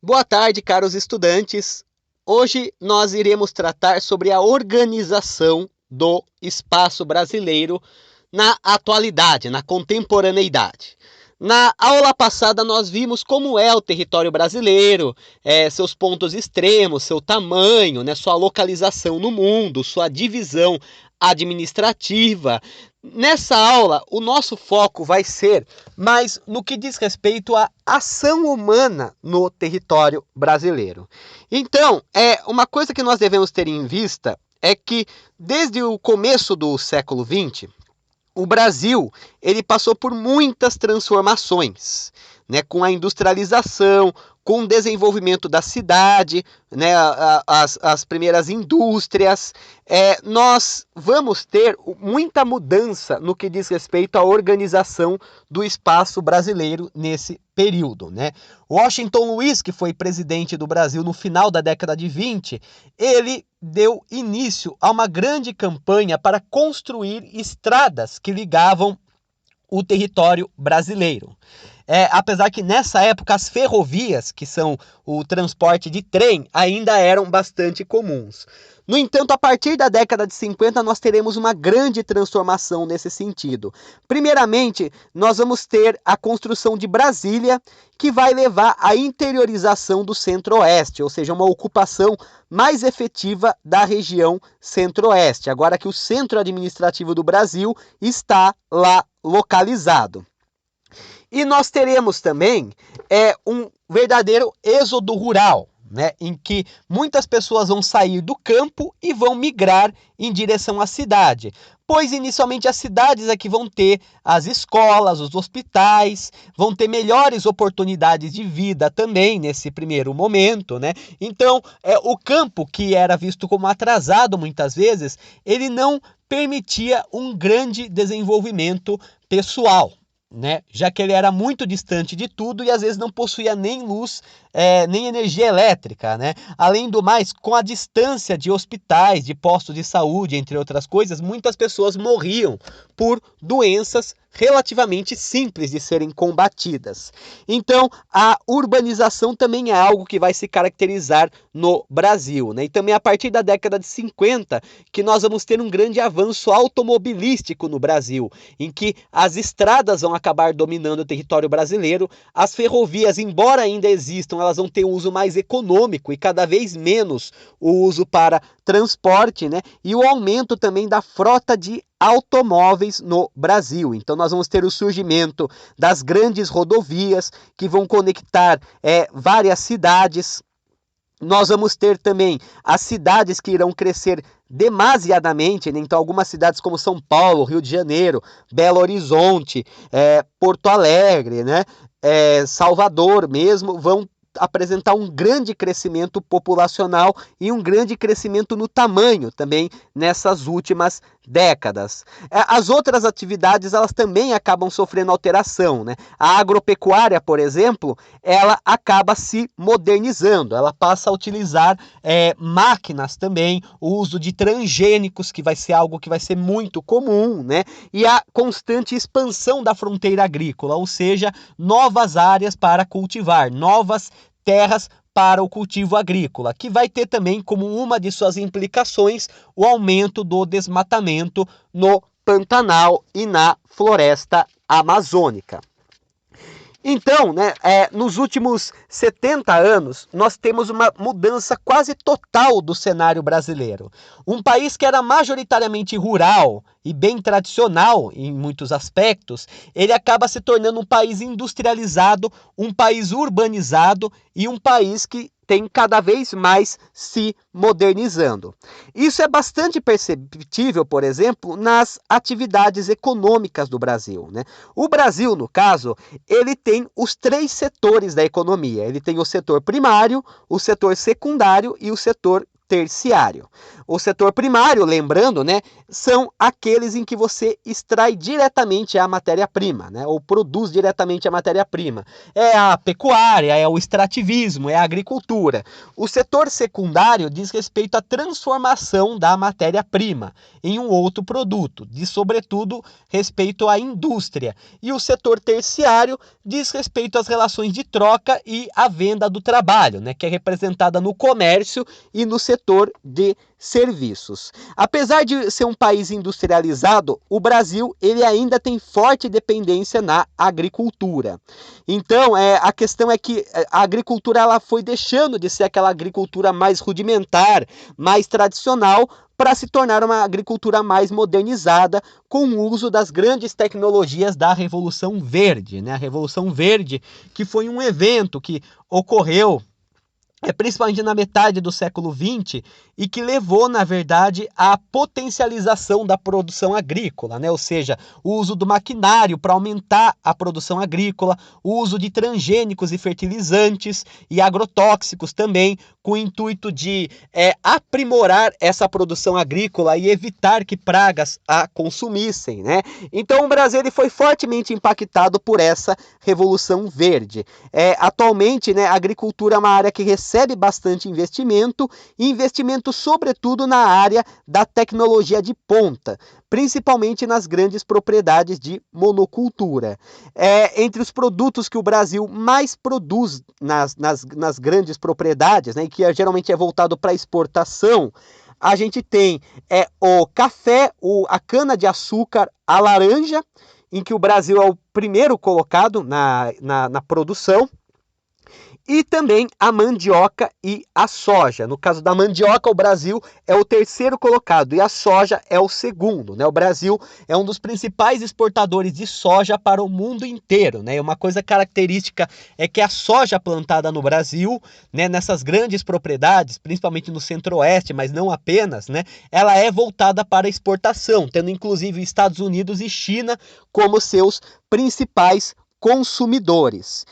Boa tarde, caros estudantes. Hoje nós iremos tratar sobre a organização do espaço brasileiro na atualidade, na contemporaneidade. Na aula passada nós vimos como é o território brasileiro, seus pontos extremos, seu tamanho, né, sua localização no mundo, sua divisão administrativa. Nessa aula, o nosso foco vai ser mais no que diz respeito à ação humana no território brasileiro. Então, uma coisa que nós devemos ter em vista é que desde o começo do século XX, o Brasil ele passou por muitas transformações, né, com a industrialização, com o desenvolvimento da cidade, né, as primeiras indústrias. Nós vamos ter muita mudança no que diz respeito à organização do espaço brasileiro nesse período, né? Washington Luiz, que foi presidente do Brasil no final da década de 20, ele deu início a uma grande campanha para construir estradas que ligavam o território brasileiro. Apesar que nessa época as ferrovias, que são o transporte de trem, ainda eram bastante comuns. No entanto, a partir da década de 50, nós teremos uma grande transformação nesse sentido. Primeiramente, nós vamos ter a construção de Brasília, que vai levar à interiorização do Centro-Oeste, ou seja, uma ocupação mais efetiva da região Centro-Oeste, agora que o centro administrativo do Brasil está lá localizado. E nós teremos também um verdadeiro êxodo rural, né, em que muitas pessoas vão sair do campo e vão migrar em direção à cidade, pois inicialmente as cidades é que vão ter as escolas, os hospitais, vão ter melhores oportunidades de vida também nesse primeiro momento, né? Então, o campo, que era visto como atrasado muitas vezes, ele não permitia um grande desenvolvimento pessoal, né? Já que ele era muito distante de tudo e às vezes não possuía nem luz, nem energia elétrica, né? Além do mais, com a distância de hospitais, de postos de saúde, entre outras coisas, muitas pessoas morriam por doenças relativamente simples de serem combatidas. Então, a urbanização também é algo que vai se caracterizar no Brasil, né? E também a partir da década de 50 que nós vamos ter um grande avanço automobilístico no Brasil, em que as estradas vão acabar dominando o território brasileiro, as ferrovias, embora ainda existam, elas vão ter um uso mais econômico e cada vez menos o uso para transporte, né? E o aumento também da frota de automóveis no Brasil. Então nós vamos ter o surgimento das grandes rodovias que vão conectar várias cidades. Nós vamos ter também as cidades que irão crescer demasiadamente, né? Então algumas cidades como São Paulo, Rio de Janeiro, Belo Horizonte, Porto Alegre, né? Salvador mesmo, vão apresentar um grande crescimento populacional e um grande crescimento no tamanho também nessas últimas décadas. As outras atividades, elas também acabam sofrendo alteração, né? A agropecuária, por exemplo, ela acaba se modernizando, ela passa a utilizar máquinas também, o uso de transgênicos, que vai ser algo que vai ser muito comum, né? E a constante expansão da fronteira agrícola, ou seja, novas áreas para cultivar, novas terras para o cultivo agrícola, que vai ter também como uma de suas implicações o aumento do desmatamento no Pantanal e na floresta amazônica. Então, né, nos últimos 70 anos, nós temos uma mudança quase total do cenário brasileiro. Um país que era majoritariamente rural e bem tradicional em muitos aspectos, ele acaba se tornando um país industrializado, um país urbanizado e um país que tem cada vez mais se modernizando. Isso é bastante perceptível, por exemplo, nas atividades econômicas do Brasil, né? O Brasil, no caso, ele tem os 3 setores da economia. Ele tem o setor primário, o setor secundário e o setor terciário. O setor primário, lembrando, né, são aqueles em que você extrai diretamente a matéria-prima, né, ou produz diretamente a matéria-prima. É a pecuária, é o extrativismo, é a agricultura. O setor secundário diz respeito à transformação da matéria-prima em um outro produto, diz sobretudo respeito à indústria. E o setor terciário diz respeito às relações de troca e à venda do trabalho, né, que é representada no comércio e no setor de serviços. Apesar de ser um país industrializado, o Brasil ele ainda tem forte dependência na agricultura. Então, a questão é que a agricultura ela foi deixando de ser aquela agricultura mais rudimentar, mais tradicional, para se tornar uma agricultura mais modernizada, com o uso das grandes tecnologias da Revolução Verde, né? A Revolução Verde, que foi um evento que ocorreu principalmente na metade do século XX, e que levou, na verdade, à potencialização da produção agrícola, né? Ou seja, o uso do maquinário para aumentar a produção agrícola, o uso de transgênicos e fertilizantes e agrotóxicos também, com o intuito de aprimorar essa produção agrícola e evitar que pragas a consumissem, né? Então o Brasil ele foi fortemente impactado por essa Revolução Verde. Atualmente, né, a agricultura é uma área que recebe bastante investimento, e investimento sobretudo na área da tecnologia de ponta, principalmente nas grandes propriedades de monocultura. Entre os produtos que o Brasil mais produz nas grandes propriedades, né, e que geralmente é voltado para exportação, a gente tem o café, a cana-de-açúcar, a laranja, em que o Brasil é o primeiro colocado na produção, e também a mandioca e a soja. No caso da mandioca, o Brasil é o terceiro colocado e a soja é o segundo, né? O Brasil é um dos principais exportadores de soja para o mundo inteiro, né? E uma coisa característica é que a soja plantada no Brasil, né, nessas grandes propriedades, principalmente no centro-oeste, mas não apenas, né, ela é voltada para exportação, tendo inclusive Estados Unidos e China como seus principais consumidores.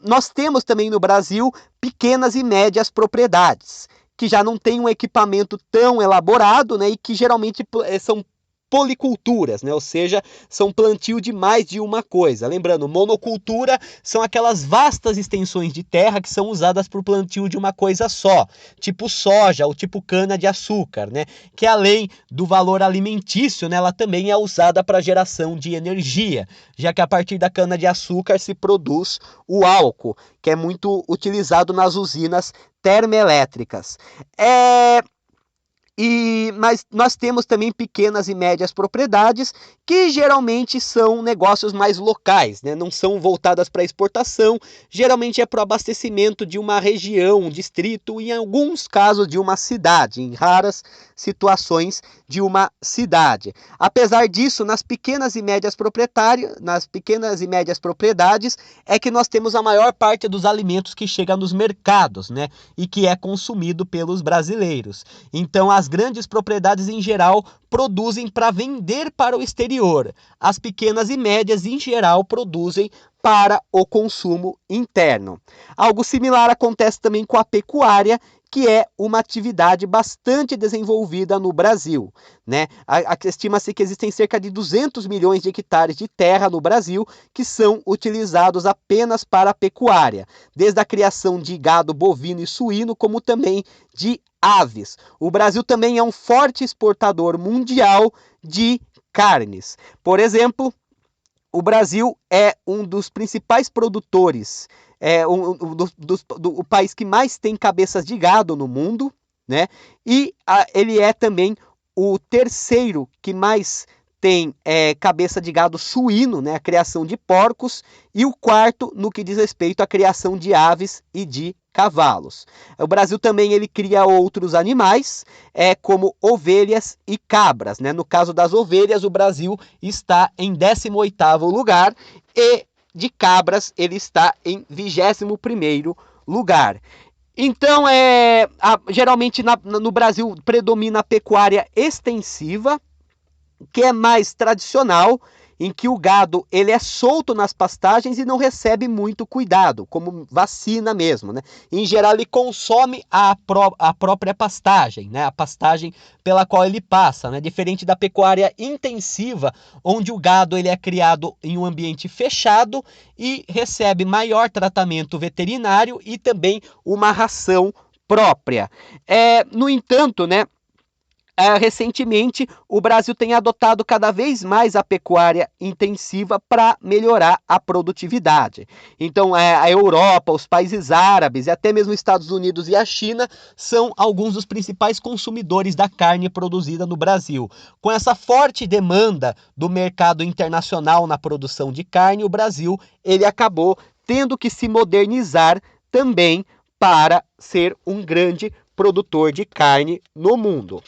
Nós temos também no Brasil pequenas e médias propriedades, que já não têm um equipamento tão elaborado, né, e que geralmente são policulturas, né? Ou seja, são plantio de mais de uma coisa. Lembrando, monocultura são aquelas vastas extensões de terra que são usadas para o plantio de uma coisa só, tipo soja ou tipo cana-de-açúcar, né? Que além do valor alimentício, né, ela também é usada para geração de energia, já que a partir da cana-de-açúcar se produz o álcool, que é muito utilizado nas usinas termoelétricas. Mas nós temos também pequenas e médias propriedades que geralmente são negócios mais locais, né? Não são voltadas para exportação, geralmente é para o abastecimento de uma região, um distrito, e em alguns casos de uma cidade, em raras situações de uma cidade. Apesar disso, nas pequenas e médias propriedades é que nós temos a maior parte dos alimentos que chega nos mercados, né? E que é consumido pelos brasileiros. Então, as grandes propriedades em geral produzem para vender para o exterior. As pequenas e médias em geral produzem para o consumo interno. Algo similar acontece também com a pecuária, que é uma atividade bastante desenvolvida no Brasil, né? Estima-se que existem cerca de 200 milhões de hectares de terra no Brasil que são utilizados apenas para a pecuária, desde a criação de gado bovino e suíno, como também de aves. O Brasil também é um forte exportador mundial de carnes. Por exemplo, o Brasil é um dos principais produtores, o país que mais tem cabeças de gado no mundo, né? E ele é também o terceiro que mais tem cabeça de gado suíno, né? A criação de porcos, e o quarto no que diz respeito à criação de aves e de cavalos. O Brasil também ele cria outros animais, como ovelhas e cabras, né? No caso das ovelhas, o Brasil está em 18º lugar, e de cabras ele está em 21º lugar. Então, geralmente no Brasil predomina a pecuária extensiva, que é mais tradicional em que o gado ele é solto nas pastagens e não recebe muito cuidado, como vacina mesmo, né? Em geral ele consome a própria pastagem, né? A pastagem pela qual ele passa, né? Diferente da pecuária intensiva, onde o gado ele é criado em um ambiente fechado e recebe maior tratamento veterinário e também uma ração própria. No entanto, né, recentemente o Brasil tem adotado cada vez mais a pecuária intensiva para melhorar a produtividade. Então a Europa, os países árabes e até mesmo os Estados Unidos e a China são alguns dos principais consumidores da carne produzida no Brasil. Com essa forte demanda do mercado internacional na produção de carne, o Brasil ele acabou tendo que se modernizar também para ser um grande produtor de carne no mundo.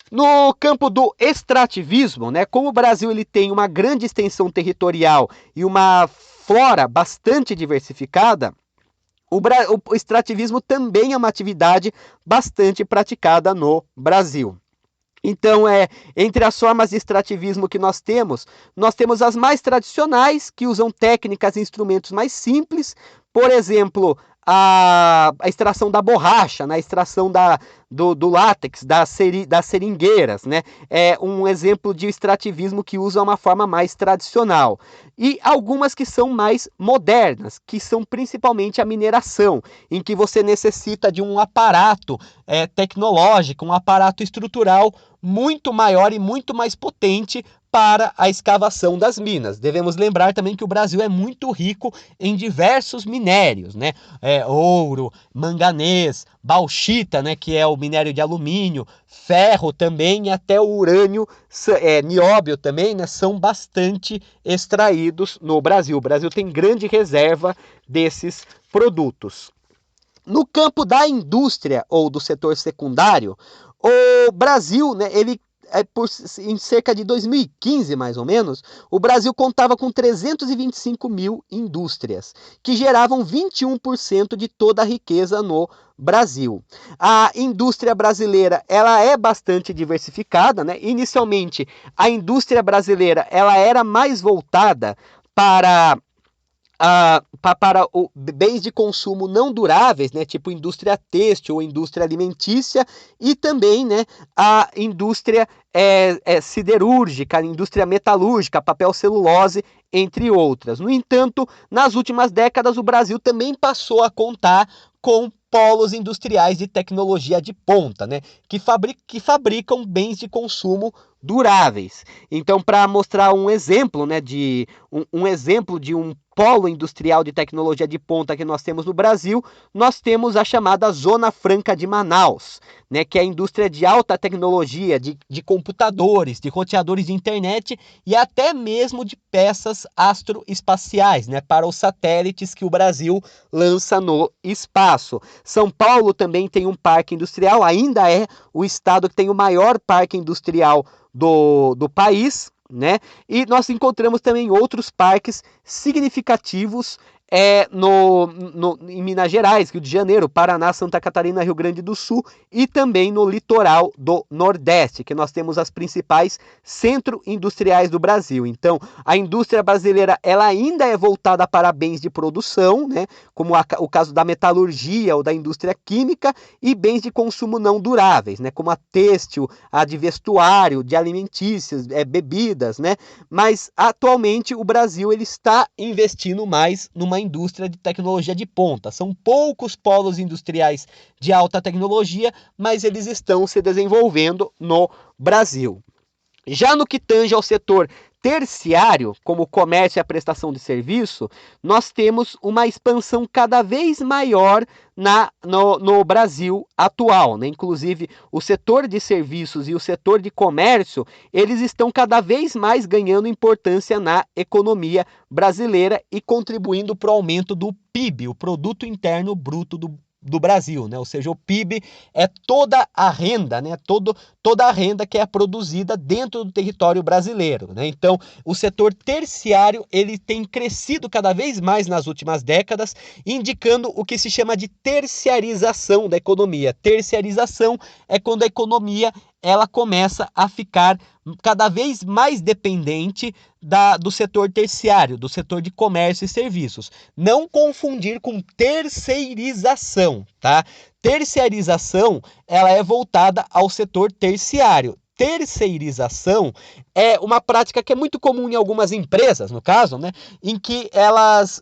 No campo do extrativismo, né, como o Brasil ele tem uma grande extensão territorial e uma flora bastante diversificada, o extrativismo também é uma atividade bastante praticada no Brasil. Então, entre as formas de extrativismo que nós temos as mais tradicionais, que usam técnicas e instrumentos mais simples, por exemplo, a extração da borracha, a extração do látex, das seringueiras, né? É um exemplo de extrativismo que usa uma forma mais tradicional. E algumas que são mais modernas, que são principalmente a mineração, em que você necessita de um aparato tecnológico, um aparato estrutural muito maior e muito mais potente para a escavação das minas. Devemos lembrar também que o Brasil é muito rico em diversos minérios, né? Ouro, manganês, bauxita, né, que é o minério de alumínio, ferro também e até o urânio, nióbio também, né, são bastante extraídos no Brasil. O Brasil tem grande reserva desses produtos. No campo da indústria ou do setor secundário, o Brasil, né, em cerca de 2015, mais ou menos, o Brasil contava com 325 mil indústrias, que geravam 21% de toda a riqueza no Brasil. A indústria brasileira ela é bastante diversificada, né? Inicialmente, a indústria brasileira ela era mais voltada para bens de consumo não duráveis, né, tipo indústria têxtil ou indústria alimentícia, e também, né, a indústria siderúrgica, a indústria metalúrgica, papel celulose, entre outras. No entanto, nas últimas décadas, o Brasil também passou a contar com polos industriais de tecnologia de ponta, né, que fabricam bens de consumo duráveis. Então, para mostrar um exemplo, né, um exemplo de um polo industrial de tecnologia de ponta que nós temos no Brasil, nós temos a chamada Zona Franca de Manaus, né, que é a indústria de alta tecnologia, de computadores, de roteadores de internet e até mesmo de peças astroespaciais, né, para os satélites que o Brasil lança no espaço. São Paulo também tem um parque industrial, ainda é o estado que tem o maior parque industrial do país, né? E nós encontramos também outros parques significativos em Minas Gerais, Rio de Janeiro, Paraná, Santa Catarina, Rio Grande do Sul e também no litoral do Nordeste, que nós temos as principais centros industriais do Brasil. Então, a indústria brasileira ela ainda é voltada para bens de produção, né, como o caso da metalurgia ou da indústria química, e bens de consumo não duráveis, né, como a têxtil, a de vestuário, de alimentícios, bebidas, né? Mas atualmente o Brasil ele está investindo mais numa indústria de tecnologia de ponta. São poucos polos industriais de alta tecnologia, mas eles estão se desenvolvendo no Brasil. Já no que tange ao setor terciário, como o comércio e a prestação de serviço, nós temos uma expansão cada vez maior no Brasil atual, né? Inclusive, o setor de serviços e o setor de comércio, eles estão cada vez mais ganhando importância na economia brasileira e contribuindo para o aumento do PIB, o Produto Interno Bruto do Brasil, né? Ou seja, o PIB é toda a renda, né? Toda a renda que é produzida dentro do território brasileiro, né? Então, o setor terciário ele tem crescido cada vez mais nas últimas décadas, indicando o que se chama de terciarização da economia. Terciarização é quando a economia ela começa a ficar cada vez mais dependente do setor terciário, do setor de comércio e serviços. Não confundir com terceirização, tá? Terciarização, ela é voltada ao setor terciário. Terceirização é uma prática que é muito comum em algumas empresas, no caso, né, em que elas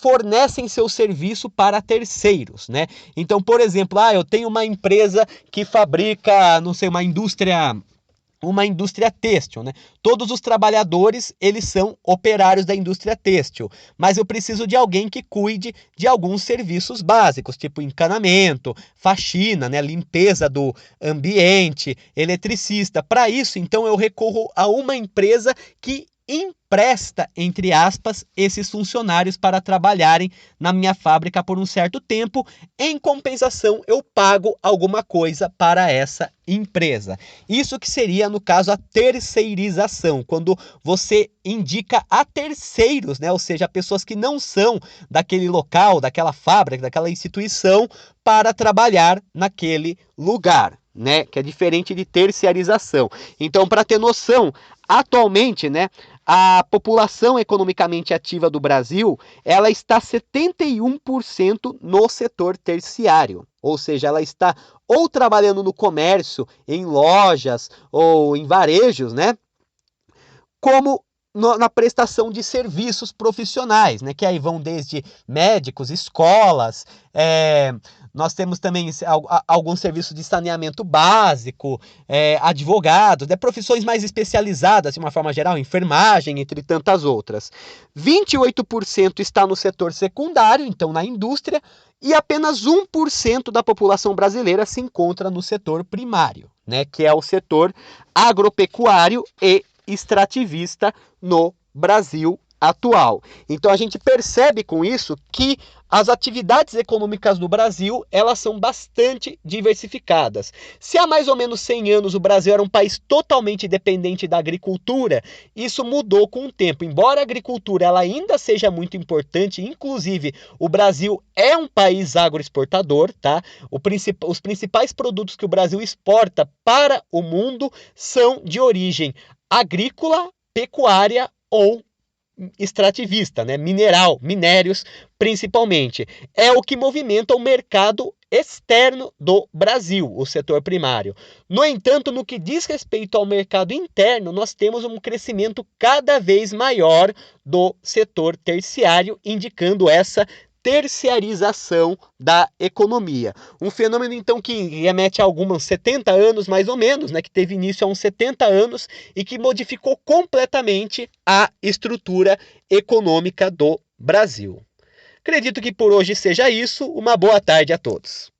fornecem seu serviço para terceiros, né? Então, por exemplo, eu tenho uma empresa que fabrica, não sei, uma indústria têxtil, né? Todos os trabalhadores, eles são operários da indústria têxtil, mas eu preciso de alguém que cuide de alguns serviços básicos, tipo encanamento, faxina, né? Limpeza do ambiente, eletricista. Para isso, então, eu recorro a uma empresa que empresta, entre aspas, esses funcionários para trabalharem na minha fábrica por um certo tempo. Em compensação, eu pago alguma coisa para essa empresa. Isso que seria, no caso, a terceirização, quando você indica a terceiros, né? Ou seja, pessoas que não são daquele local, daquela fábrica, daquela instituição, para trabalhar naquele lugar, né? Que é diferente de terciarização. Então, para ter noção, atualmente, né, a população economicamente ativa do Brasil, ela está 71% no setor terciário, ou seja, ela está ou trabalhando no comércio, em lojas ou em varejos, né, como na prestação de serviços profissionais, né, que aí vão desde médicos, escolas, nós temos também alguns serviços de saneamento básico, advogados, profissões mais especializadas, de uma forma geral, enfermagem, entre tantas outras. 28% está no setor secundário, então na indústria, e apenas 1% da população brasileira se encontra no setor primário, né, que é o setor agropecuário e extrativista no Brasil atual. Então a gente percebe com isso que as atividades econômicas do Brasil, elas são bastante diversificadas. Se há mais ou menos 100 anos o Brasil era um país totalmente dependente da agricultura, isso mudou com o tempo. Embora a agricultura ela ainda seja muito importante, inclusive o Brasil é um país agroexportador, tá? Os principais produtos que o Brasil exporta para o mundo são de origem agrícola, pecuária ou extrativista, né? Minérios principalmente. É o que movimenta o mercado externo do Brasil, o setor primário. No entanto, no que diz respeito ao mercado interno, nós temos um crescimento cada vez maior do setor terciário, indicando essa terciarização da economia. Um fenômeno, então, que remete a alguns 70 anos, mais ou menos, né, que teve início há uns 70 anos e que modificou completamente a estrutura econômica do Brasil. Acredito que por hoje seja isso. Uma boa tarde a todos.